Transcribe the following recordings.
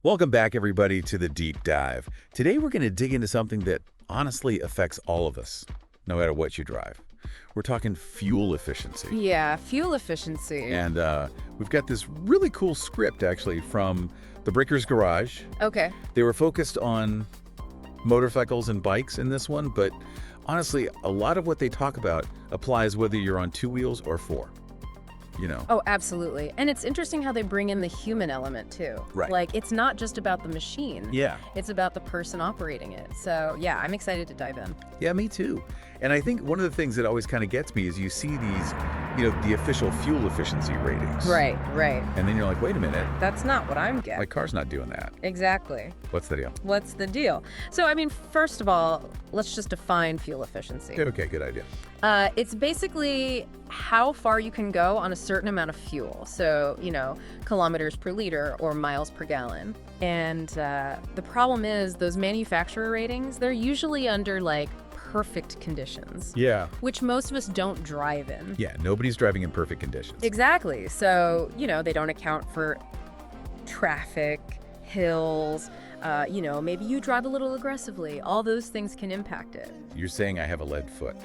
Welcome back, everybody, to the Deep Dive. Today, we're going to dig into something that honestly affects all of us, no matter what you drive. We're talking fuel efficiency. Yeah, fuel efficiency. And we've got this really cool script, actually, from the Breaker's Garage. Okay. They were focused on motorcycles and bikes in this one, but honestly, a lot of what they talk about applies whether you're on two wheels or four. Oh, absolutely. And it's interesting how they bring in the human element, too. Right. Like, it's not just about the machine. Yeah. It's about the person operating it. So, yeah, I'm excited to dive in. Yeah, me too. And I think one of the things that always kind of gets me is you see these, the official fuel efficiency ratings. Right. And then you're like, wait a minute, That's not what I'm getting. my car's not doing that. Exactly. What's the deal? What's the deal? So, I mean, first of all, let's just define fuel efficiency. Okay, good idea. It's basically how far you can go on a certain amount of fuel. So, kilometers per liter or miles per gallon. And the problem is those manufacturer ratings, they're usually under perfect conditions, Yeah. which most of us don't drive in. Yeah, nobody's driving in perfect conditions. Exactly. So, they don't account for traffic, hills, maybe you drive a little aggressively. All those things can impact it. You're saying I have a lead foot.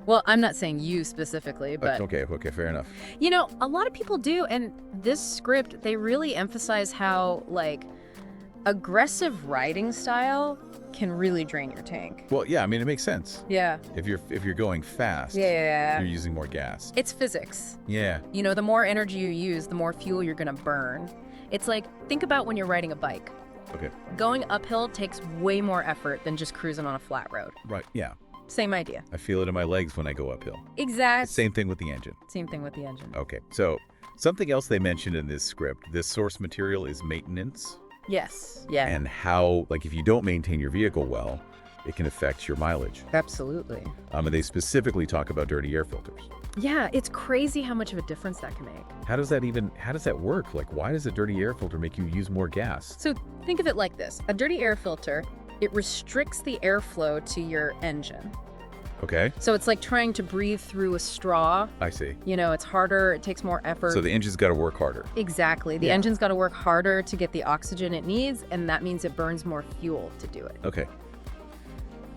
Well, I'm not saying you specifically, but Okay, fair enough. a lot of people do. And this script, they really emphasize how aggressive riding style can really drain your tank. Well, yeah, I mean, it makes sense. Yeah. If you're going fast, Yeah. you're using more gas. It's physics. Yeah. The more energy you use, the more fuel you're going to burn. It's like, think about when you're riding a bike. Okay. Going uphill takes way more effort than just cruising on a flat road. Right. Yeah. Same idea. I feel it in my legs when I go uphill. Exactly. Same thing with the engine. Same thing with the engine. Okay. So something else they mentioned in this script, this source material is maintenance. Yes. Yeah. And how, if you don't maintain your vehicle well, it can affect your mileage. Absolutely. And they specifically talk about dirty air filters. Yeah, it's crazy how much of a difference that can make. How does that work? Why does a dirty air filter make you use more gas? So think of it like this. A dirty air filter, it restricts the airflow to your engine. Okay. So it's like trying to breathe through a straw. I see. It's harder, it takes more effort. So the engine's got to work harder. Exactly. The engine's got to work harder to get the oxygen it needs, and that means it burns more fuel to do it. Okay.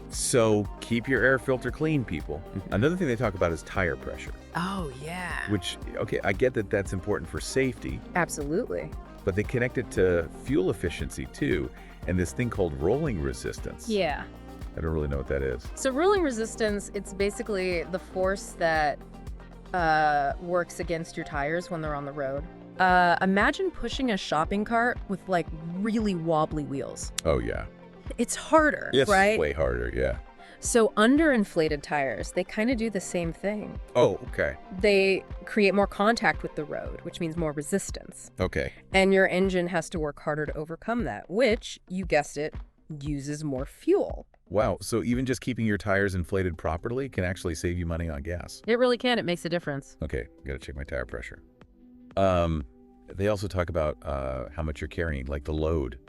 So keep your air filter clean, people. Another thing they talk about is tire pressure. Oh, yeah. Which, okay, I get that that's important for safety, Absolutely. but they connect it to fuel efficiency too, and this thing called rolling resistance. Yeah. I don't really know what that is. So rolling resistance, it's basically the force that works against your tires when they're on the road. Imagine pushing a shopping cart with really wobbly wheels. Oh, yeah. It's harder, It's right? way harder, yeah. So under-inflated tires, they kind of do the same thing. Oh, okay. They create more contact with the road, which means more resistance. Okay. And your engine has to work harder to overcome that, which, you guessed it, uses more fuel. Wow. So even just keeping your tires inflated properly can actually save you money on gas. It really can. It makes a difference. Okay. Got to check my tire pressure. They also talk about how much you're carrying, the load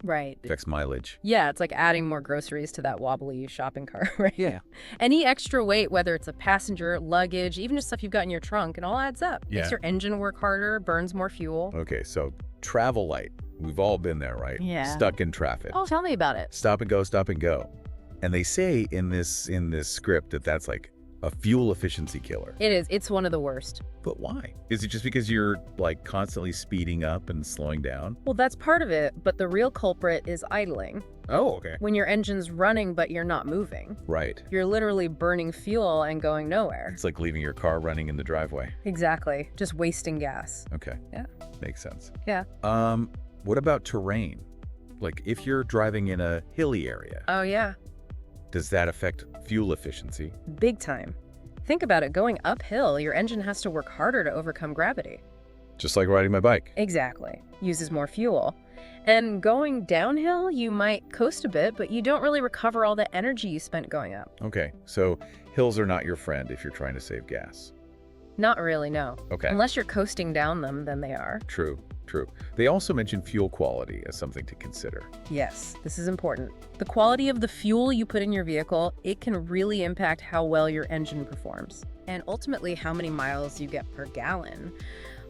Right. affects mileage. Yeah, it's like adding more groceries to that wobbly shopping cart, right? Yeah. Any extra weight, whether it's a passenger, luggage, even just stuff you've got in your trunk, it all adds up. Yeah. Makes your engine work harder, burns more fuel. Okay. So travel light. We've all been there, right? Yeah. Stuck in traffic. Oh, tell me about it. Stop and go, stop and go. And they say in this script that that's a fuel efficiency killer. It is. It's one of the worst. But why? Is it just because you're constantly speeding up and slowing down? Well, that's part of it, but the real culprit is idling. Oh, okay. When your engine's running, but you're not moving. Right. You're literally burning fuel and going nowhere. It's like leaving your car running in the driveway. Exactly. Just wasting gas. Okay. Yeah. Makes sense. Yeah. What about terrain? If you're driving in a hilly area, Oh, yeah. does that affect fuel efficiency? Big time. Think about it. Going uphill, your engine has to work harder to overcome gravity. Just like riding my bike. Exactly. Uses more fuel. And going downhill, you might coast a bit, but you don't really recover all the energy you spent going up. Okay. So hills are not your friend if you're trying to save gas. Not really, no. Okay. Unless you're coasting down them, then they are. True. They also mention fuel quality as something to consider. Yes, this is important. The quality of the fuel you put in your vehicle, it can really impact how well your engine performs, and ultimately how many miles you get per gallon.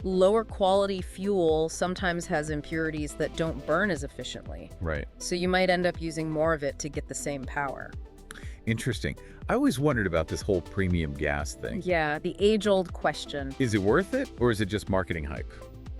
lower quality fuel sometimes has impurities that don't burn as efficiently. Right. So you might end up using more of it to get the same power. Interesting. I always wondered about this whole premium gas thing. Yeah, the age-old question. Is it worth it, or is it just marketing hype?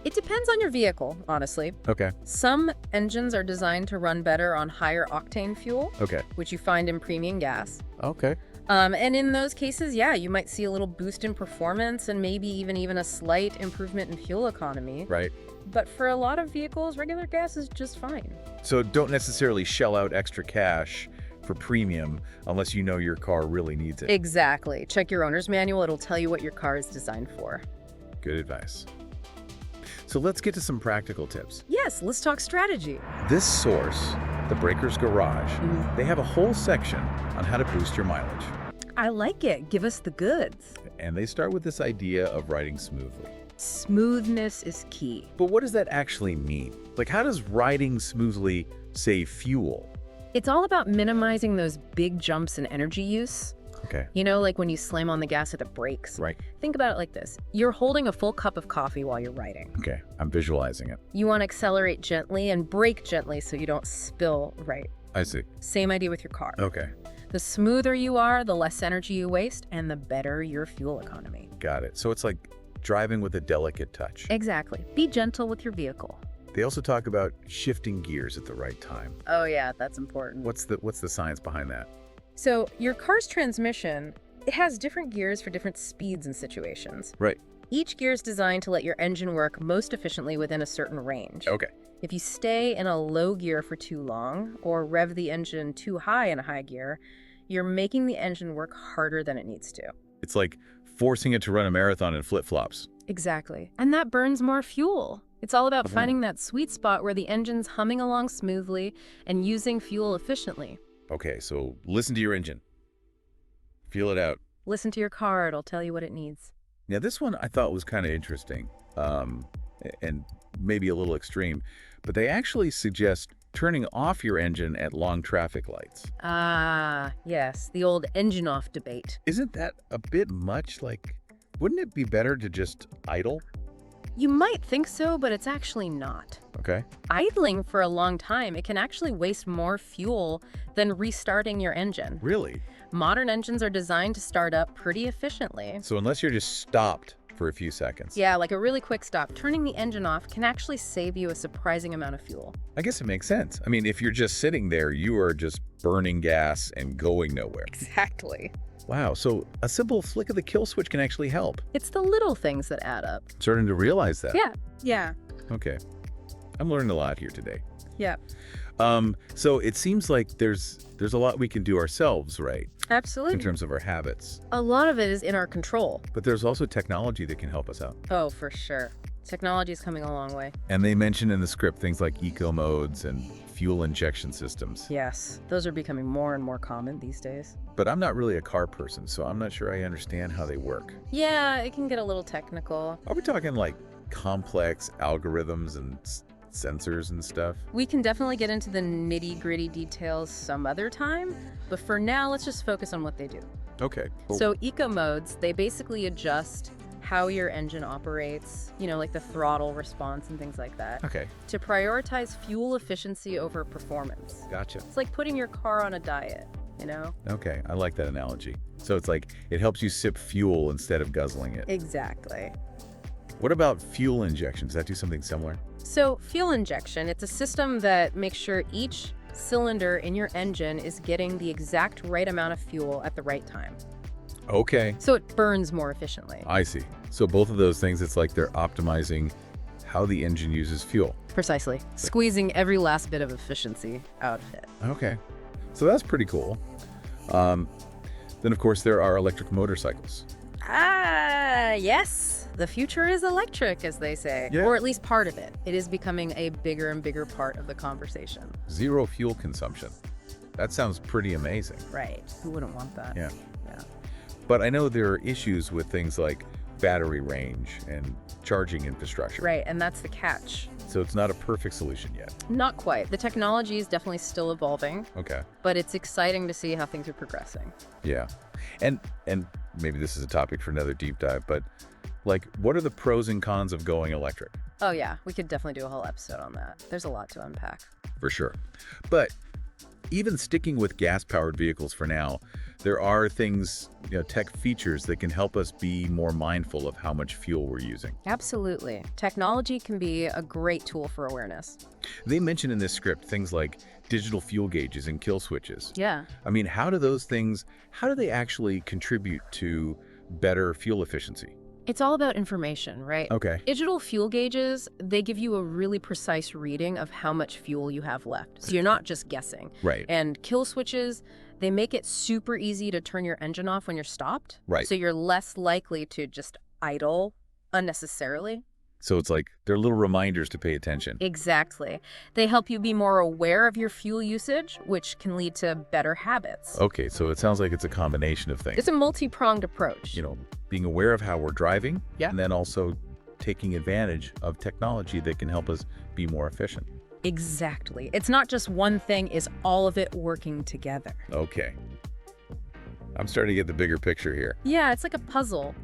It depends on your vehicle, honestly. Okay. Some engines are designed to run better on higher octane fuel, Okay. which you find in premium gas. Okay. And in those cases, yeah, you might see a little boost in performance and maybe even a slight improvement in fuel economy. Right. But for a lot of vehicles, regular gas is just fine. So don't necessarily shell out extra cash for premium unless you know your car really needs it. Exactly. Check your owner's manual. It'll tell you what your car is designed for. Good advice. So let's get to some practical tips. Yes, let's talk strategy. This source, the Breaker's Garage, they have a whole section on how to boost your mileage. I like it. Give us the goods. And they start with this idea of riding smoothly. Smoothness is key. But what does that actually mean? Like, how does riding smoothly save fuel? It's all about minimizing those big jumps in energy use. Okay. You know, like when you slam on the gas at the brakes. Right. Think about it like this. You're holding a full cup of coffee while you're riding. Okay. I'm visualizing it. You want to accelerate gently and brake gently so you don't spill, right? I see. Same idea with your car. Okay. The smoother you are, the less energy you waste, and the better your fuel economy. Got it. So it's like driving with a delicate touch. Exactly. Be gentle with your vehicle. They also talk about shifting gears at the right time. Oh yeah, that's important. What's the science behind that? So your car's transmission, it has different gears for different speeds and situations. Right. Each gear is designed to let your engine work most efficiently within a certain range. Okay. If you stay in a low gear for too long or rev the engine too high in a high gear, you're making the engine work harder than it needs to. It's like forcing it to run a marathon in flip-flops. Exactly. And that burns more fuel. It's all about finding that sweet spot where the engine's humming along smoothly and using fuel efficiently. Okay, so listen to your engine. Feel it out. Listen to your car, it'll tell you what it needs. Now, this one I thought was kind of interesting, and maybe a little extreme, but they actually suggest turning off your engine at long traffic lights. Ah, yes, the old engine off debate. Isn't that a bit much? Like, wouldn't it be better to just idle? You might think so, but it's actually not. Okay. Idling for a long time, it can actually waste more fuel than restarting your engine. Really? Modern engines are designed to start up pretty efficiently. So unless you're just stopped for a few seconds. Yeah, like a really quick stop, turning the engine off can actually save you a surprising amount of fuel. I guess it makes sense. I mean, if you're just sitting there, you are just burning gas and going nowhere. Exactly. Wow, so a simple flick of the kill switch can actually help. It's the little things that add up. Starting to realize that. Yeah. Okay. I'm learning a lot here today. Yeah. So it seems like there's a lot we can do ourselves, right? Absolutely. In terms of our habits. A lot of it is in our control. But there's also technology that can help us out. Oh, for sure. Technology is coming a long way. And they mention in the script things like eco modes and fuel injection systems. Yes, those are becoming more and more common these days. But I'm not really a car person, so I'm not sure I understand how they work. Yeah, it can get a little technical. Are we talking like complex algorithms and sensors and stuff? We can definitely get into the nitty-gritty details some other time, but for now, let's just focus on what they do. Okay. Cool. So eco modes, they basically adjust how your engine operates, you know, like the throttle response and things like that, Okay. to prioritize fuel efficiency over performance. Gotcha. It's like putting your car on a diet, you know? Okay. I like that analogy. So it's like it helps you sip fuel instead of guzzling it. Exactly. What about fuel injection? Does that do something similar? So fuel injection, it's a system that makes sure each cylinder in your engine is getting the exact right amount of fuel at the right time. Okay. So it burns more efficiently. I see. So both of those things, it's like they're optimizing how the engine uses fuel. Precisely. Squeezing every last bit of efficiency out of it. Okay. So that's pretty cool. Then, of course, there are electric motorcycles. Ah, yes. The future is electric, as they say. Yeah. Or at least part of it. It is becoming a bigger and bigger part of the conversation. Zero fuel consumption. That sounds pretty amazing. Right. Who wouldn't want that? Yeah. Yeah. But I know there are issues with things like battery range and charging infrastructure. Right, and that's the catch. So it's not a perfect solution yet. Not quite. The technology is definitely still evolving, Okay. but it's exciting to see how things are progressing. Yeah. And maybe this is a topic for another deep dive, but Like, what are the pros and cons of going electric? Oh yeah, we could definitely do a whole episode on that. There's a lot to unpack. For sure. But even sticking with gas-powered vehicles for now, there are things, tech features that can help us be more mindful of how much fuel we're using. Absolutely. Technology can be a great tool for awareness. They mention in this script things like digital fuel gauges and kill switches. Yeah. I mean, how do they actually contribute to better fuel efficiency? It's all about information, right? Okay. Digital fuel gauges, they give you a really precise reading of how much fuel you have left. So you're not just guessing. Right. And kill switches, they make it super easy to turn your engine off when you're stopped. Right. So you're less likely to just idle unnecessarily. So it's like they're little reminders to pay attention. Exactly. They help you be more aware of your fuel usage, which can lead to better habits. Okay, so it sounds like it's a combination of things. It's a multi-pronged approach. Being aware of how we're driving, Yeah. and then also taking advantage of technology that can help us be more efficient. Exactly. It's not just one thing, it's all of it working together. Okay. I'm starting to get the bigger picture here. Yeah, it's like a puzzle,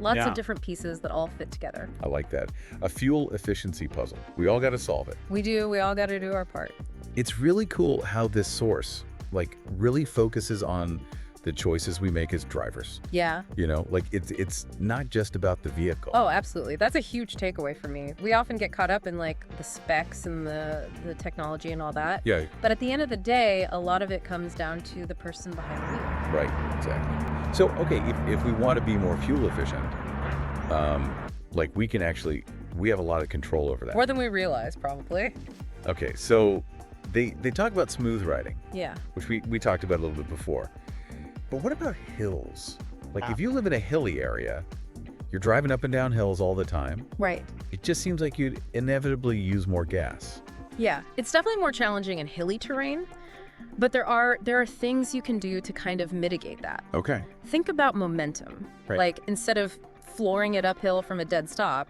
lots Yeah. of different pieces that all fit together. I like that. A fuel efficiency puzzle. We all got to solve it. We do. We all got to do our part. It's really cool how this source, really focuses on the choices we make as drivers. Yeah. It's not just about the vehicle. Oh, absolutely. That's a huge takeaway for me. We often get caught up in the specs and the technology and all that. Yeah, But at the end of the day, a lot of it comes down to the person behind the wheel. right, exactly. So, okay, if we want to be more fuel efficient, we have a lot of control over that. More than we realize, probably. Okay, so they talk about smooth riding, Yeah. which we talked about a little bit before. But what about hills? If you live in a hilly area, you're driving up and down hills all the time. Right. It just seems like you'd inevitably use more gas. Yeah. It's definitely more challenging in hilly terrain, but there are things you can do to kind of mitigate that. Okay. Think about momentum. Right. Instead of flooring it uphill from a dead stop,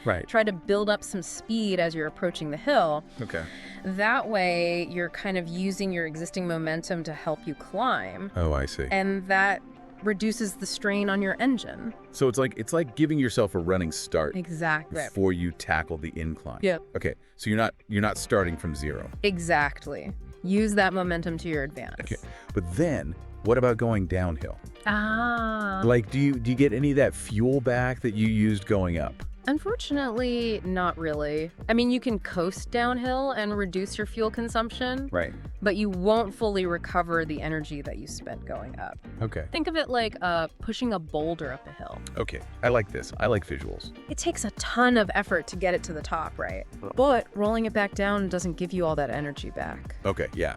Right. try to build up some speed as you're approaching the hill. Okay. That way, you're kind of using your existing momentum to help you climb, Oh, I see. and that reduces the strain on your engine. So it's like giving yourself a running start Exactly. before you tackle the incline. Yep. Okay. So you're not starting from zero. Exactly. Use that momentum to your advantage. Okay. But then what about going downhill? Ah. Do you get any of that fuel back that you used going up? Unfortunately, not really. I mean, you can coast downhill and reduce your fuel consumption, Right. but you won't fully recover the energy that you spent going up. Okay. Think of it like pushing a boulder up a hill. Okay. I like this. I like visuals. It takes a ton of effort to get it to the top, right? But rolling it back down doesn't give you all that energy back. Okay. Yeah.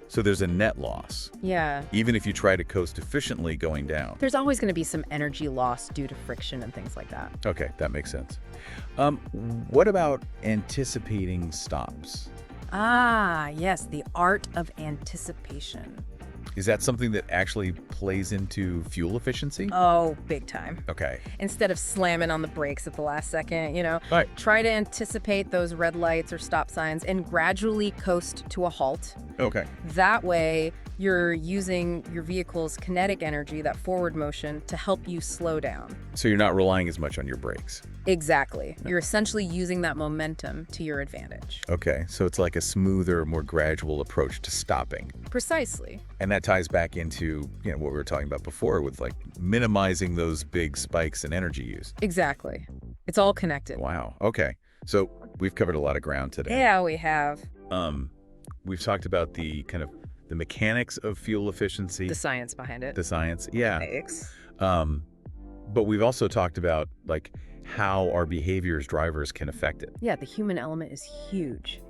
So there's a net loss, Yeah. even if you try to coast efficiently going down. There's always going to be some energy loss due to friction and things like that. Okay, that makes sense. What about anticipating stops? Ah, yes, the art of anticipation. Is that something that actually plays into fuel efficiency? Oh, big time. Okay. Instead of slamming on the brakes at the last second, Right. try to anticipate those red lights or stop signs and gradually coast to a halt. Okay. That way, you're using your vehicle's kinetic energy, that forward motion, to help you slow down. So you're not relying as much on your brakes. Exactly. You're essentially using that momentum to your advantage. Okay, so it's like a smoother, more gradual approach to stopping. Precisely. And that ties back into, what we were talking about before with minimizing those big spikes in energy use. Exactly. It's all connected. Wow. Okay. So we've covered a lot of ground today. Yeah, we have. We've talked about the mechanics of fuel efficiency, The science behind it. the science. Yeah. Thanks. But we've also talked about how our behavior as drivers can affect it. Yeah, the human element is huge.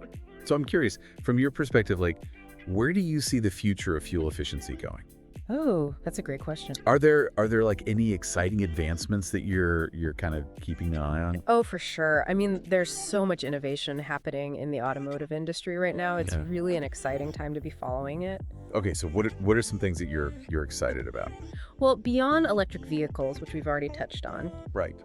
So I'm curious, from your perspective, where do you see the future of fuel efficiency going? Oh, that's a great question. Are there any exciting advancements that you're kind of keeping an eye on? Oh, for sure. I mean, there's so much innovation happening in the automotive industry right now. It's Yeah. really an exciting time to be following it. Okay, so what are some things that you're excited about? Well, beyond electric vehicles, which we've already touched on, Right.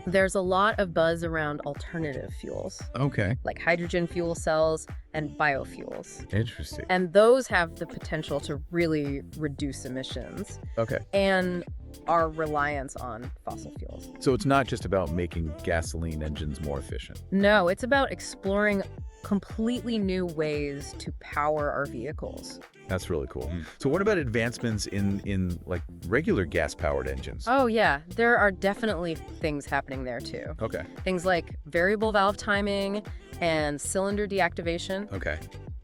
there's a lot of buzz around alternative fuels, Okay. like hydrogen fuel cells and biofuels. Interesting. And those have the potential to really reduce emissions. Okay. And our reliance on fossil fuels. So it's not just about making gasoline engines more efficient. No, it's about exploring completely new ways to power our vehicles. That's really cool. So what about advancements in like regular gas-powered engines? Oh yeah, there are definitely things happening there too. Okay. Things like variable valve timing and cylinder deactivation. Okay.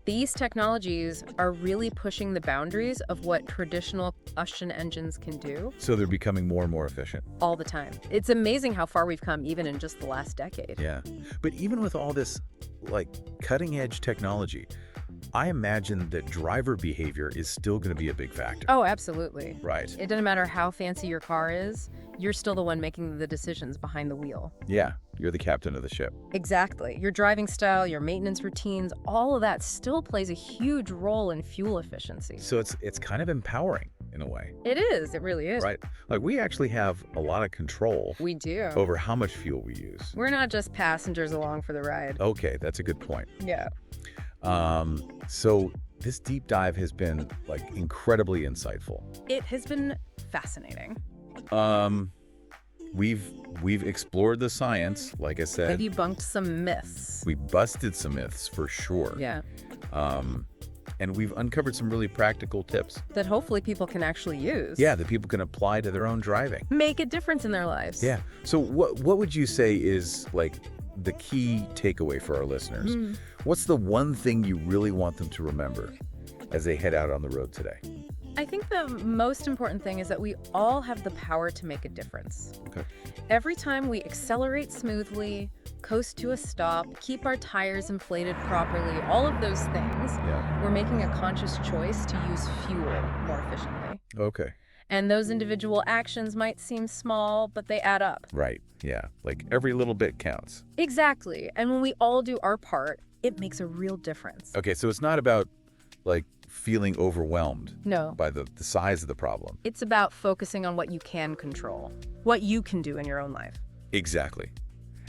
These technologies are really pushing the boundaries of what traditional combustion engines can do So they're becoming more and more efficient. all the time. It's amazing how far we've come even in just the last decade. Yeah. But even with all this like cutting-edge technology, I imagine that driver behavior is still going to be a big factor. Oh, absolutely. Right. It doesn't matter how fancy your car is, you're still the one making the decisions behind the wheel. Yeah. You're the captain of the ship. Exactly. Your driving style, your maintenance routines, all of that still plays a huge role in fuel efficiency. So it's kind of empowering in a way. It is. It really is. Right. Like we actually have a lot of control We do. over how much fuel we use. We're not just passengers along for the ride. Okay, that's a good point. Yeah. So this deep dive has been like incredibly insightful. It has been fascinating. We've explored the science, like I Have said. debunked some myths. We busted some myths for sure. Yeah. And we've uncovered some really practical tips. That hopefully people can actually use. Yeah, that people can apply to their own driving. Make a difference in their lives. Yeah. So what would you say is like the key takeaway for our listeners? What's the one thing you really want them to remember as they head out on the road today? I think the most important thing is that we all have the power to make a difference. Okay. Every time we accelerate smoothly, coast to a stop, keep our tires inflated properly, all of those things, Yeah. we're making a conscious choice to use fuel more efficiently. Okay. And those individual actions might seem small, but they add up. Right. Yeah. Like every little bit counts. Exactly. And when we all do our part, it makes a real difference. Okay. So it's not about like feeling overwhelmed No. by the size of the problem. It's about focusing on what you can control, what you can do in your own life. Exactly.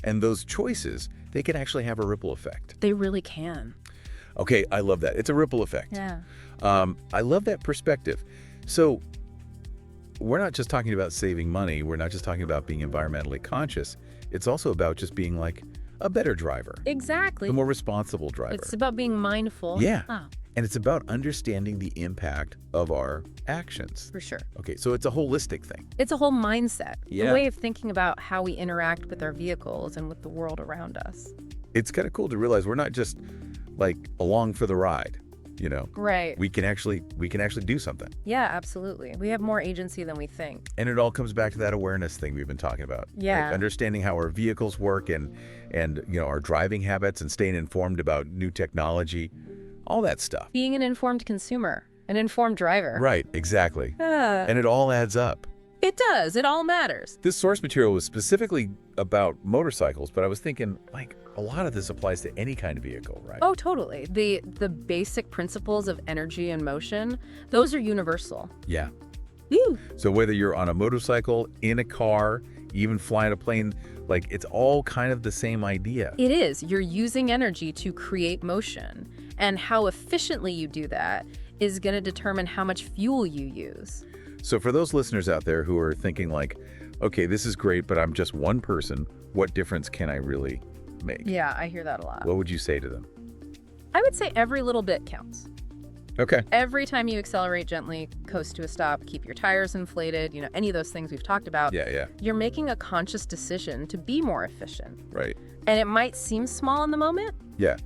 And those choices, they can actually have a ripple effect. They really can. Okay. I love that. It's a ripple effect. Yeah. I love that perspective. So we're not just talking about saving money. We're not just talking about being environmentally conscious. It's also about just being like a better driver, Exactly. a more responsible driver. It's about being mindful. Yeah. Oh, And it's about understanding the impact of our actions. for sure. Okay, so it's a holistic thing. It's a whole mindset, Yeah. a way of thinking about how we interact with our vehicles and with the world around us. It's kind of cool to realize we're not just like along for the ride, you know. Right. We can actually do something. Yeah, absolutely. We have more agency than we think. And it all comes back to that awareness thing we've been talking about. Yeah. Like understanding how our vehicles work and you know, our driving habits and staying informed about new technology, all that stuff. Being an informed consumer, an informed driver. Right, exactly. Ah, And it all adds up. it does. It all matters. This source material was specifically about motorcycles, but I was thinking like a lot of this applies to any kind of vehicle, right? Oh, totally. The basic principles of energy and motion, those are universal. Yeah. Woo. So whether you're on a motorcycle, in a car, even flying a plane, like it's all kind of the same idea. It is. You're using energy to create motion. And how efficiently you do that is going to determine how much fuel you use. So for those listeners out there who are thinking like, okay, this is great, but I'm just one person, what difference can I really make? Yeah, I hear that a lot. What would you say to them? I would say every little bit counts. Okay. Every time you accelerate gently, coast to a stop, keep your tires inflated, any of those things we've talked about, Yeah, you're making a conscious decision to be more efficient. right. And it might seem small in the moment, Yeah.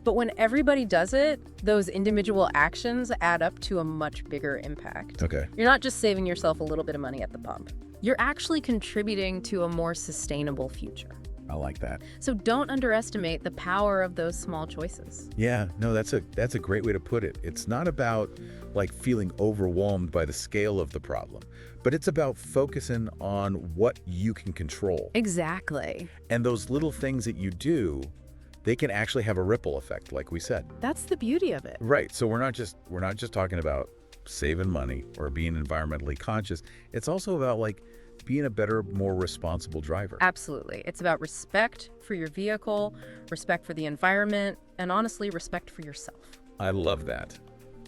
but when everybody does it, those individual actions add up to a much bigger impact. Okay. You're not just saving yourself a little bit of money at the pump. You're actually contributing to a more sustainable future. I like that. So don't underestimate the power of those small choices. Yeah, no, that's a great way to put it. It's not about like feeling overwhelmed by the scale of the problem, but it's about focusing on what you can control. Exactly. And those little things that you do, they can actually have a ripple effect, like we said. That's the beauty of it. Right. So we're not just talking about saving money or being environmentally conscious. It's also about like being a better, more responsible driver. Absolutely. It's about respect for your vehicle, respect for the environment, and honestly, respect for yourself. I love that.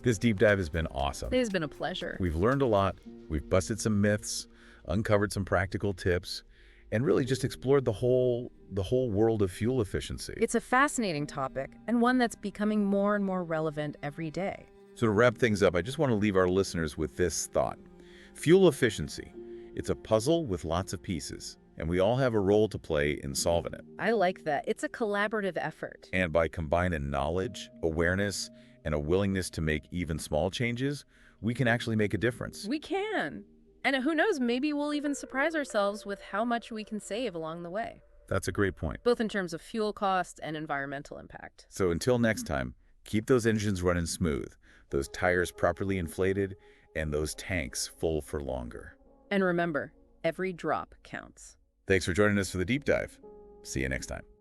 This deep dive has been awesome. It has been a pleasure. We've learned a lot. We've busted some myths. uncovered some practical tips, and really just explored the whole world of fuel efficiency. It's a fascinating topic and one that's becoming more and more relevant every day. So to wrap things up, I just want to leave our listeners with this thought. Fuel efficiency. It's a puzzle with lots of pieces, and we all have a role to play in solving it. I like that. It's a collaborative effort. And by combining knowledge, awareness, and a willingness to make even small changes, we can actually make a difference. We can. And who knows, maybe we'll even surprise ourselves with how much we can save along the way, That's a great point. both in terms of fuel cost and environmental impact. So until next time, keep those engines running smooth, those tires properly inflated, and those tanks full for longer. And remember, every drop counts. Thanks for joining us for the deep dive. See you next time.